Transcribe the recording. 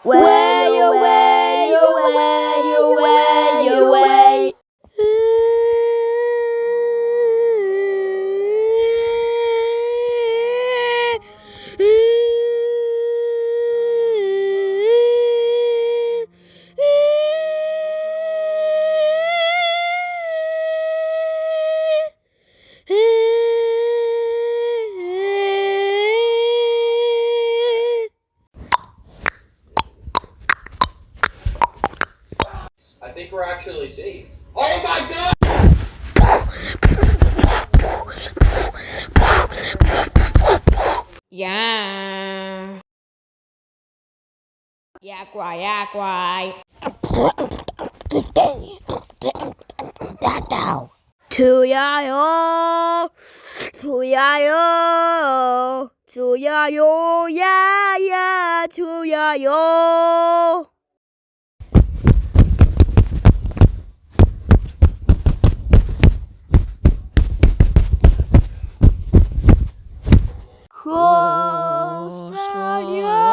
Way away, away, away, away. I think we're actually safe. Oh my god! Yeah. Yak quài, yak quài. 주야요, 주야요, 주야요, 야야, 주야요. Australia.